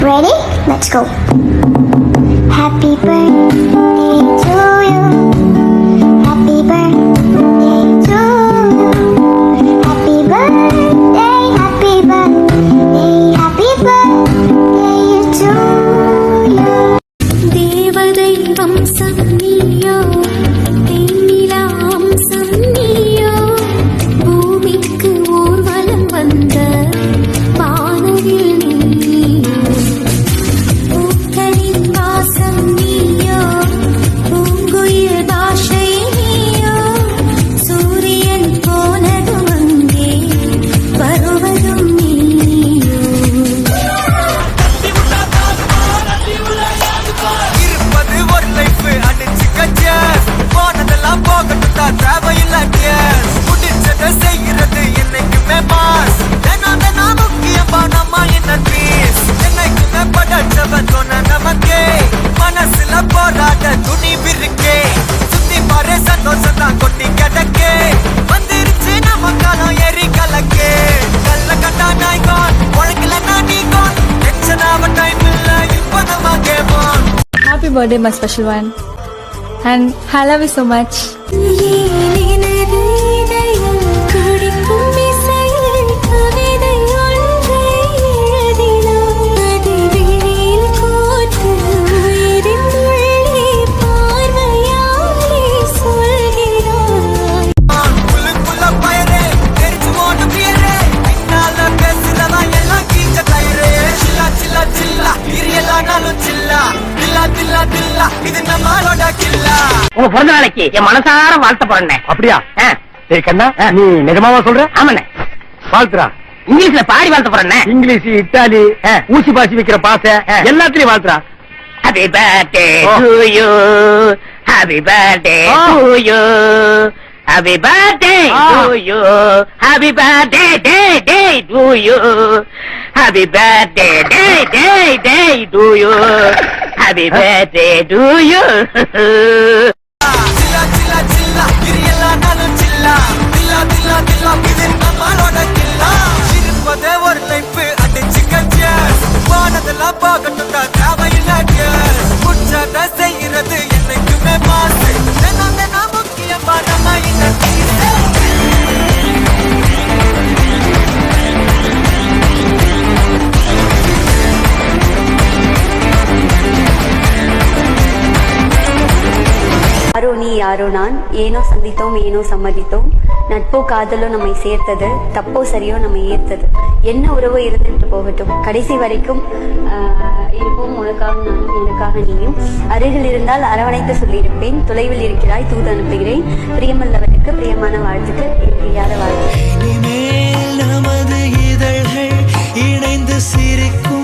Ready? Let's go. Happy birthday to you. Happy birthday to you. Happy birthday, happy birthday, happy birthday to you. தேவதை வம்சம் நீயோ, தேனிலா வம்சம் நீயோ, பூமிக்கு ஊர்வலம் வந்த வானவில் நீயோ, பூக்களின் வாசம் நீயோ, பூங்குயில் பாஷை நீயோ, சூரியன் போனதும் அங்கே வருவதும் நீயோ. இருப்பது ஒரு லைஃப் அடிச்சுக்க சேஸ் போனதெல்லாம் போகட்டும் தான் தேவையில்ல கேஸ் முடிச்சதை செய்யறது என்னைக்குமே பாஸ் தினம் முக்கியமா நம்ம என்ன பீஸ் என்னைக்குமே படைச்சவன் சொன்ன நமக்கே மனசுல போராட துணிவிருக்கே சுத்தி பாரு சந்தோஷம் தான் கொட்டி கிடக்கே வந்துருச்சு நம்ம காலம் ஏறி கலக்கே கல்ல கண்டா நாய்கான் உழைக்கலன்னா நீகான் டென்ஷன் ஆவ டைம் இல்ல இப்ப நம்ம Camon. Happy birthday, my special one. And I love you so much. உள்ளுக்குள்ள பயரே தெரிஞ்சு ஓட்டு பியரே பின்னால பேசுறவன் எல்லாம் கீஞ்ச தயிரே சில்லா சில்லா சில்லா இரியெல்லாம் நாளும் சில்லா தில்லா தில்லா தில்லா இது நம்மளோட கில்லா. உங்க பிறந்த நாளைக்கு என் மனசார வாழ்த்த போறேன். அப்படியா? ஏய் கண்ணா, நீ நிஜமாவா சொல்ற? ஆமாண்ணே, வாழ்த்துறா. இங்கிலீஷ்ல பாடி வாழ்த்த போறேன். இங்கிலீஷ், இத்தாலி, ஊசி பாசி வைக்கிற பாச எல்லாத்துலயும் வாழ்த்துறா. Happy birthday Oh. To you, happy birthday Oh. To you, happy birthday to you, happy birthday day day to you, happy birthday day day day to you, happy birthday to you. சில்லா சில்லா சில்லா இரியெல்லாம் நாளும் சில்லா தில்லா தில்லா தில்லா இது நம்மளோட கில்லா. இருப்பதே ஒரு லைஃப் அடிச்சுக்க சேஸ் போனதெல்லாம் போகட்டும் தான் தேவையில்ல கேஸ் முடிச்சதை செய்யறது என்னைக்குமே பாஸ் தினம் முக்கியமா நம்ம என்ன பீஸ். யாரோ நீ யாரோ நான், ஏனோ சந்தித்தோம் ஏனோ சம்மதித்தோம், நட்போ காதலோ நம்மை சேர்த்தது, தப்போ சரியோ நம்மை ஈர்த்தது, என்ன உறவோ இருந்துட்டு போகட்டும், கடைசி வரைக்கும் இருப்போம் உனக்காக நானும் எனக்காக நீயும், அருகில் இருந்தால் அரவணைத்து சொல்லியிருப்பேன், தொலைவில் இருக்கிறாய் தூது அனுப்புகிறேன், பிரியமல்லவனுக்கு பிரியமான வாழ்த்துக்கு என் வாழ்த்து. இனிமேல் நமது இதழ்கள் இணைந்து சிரிக்கும்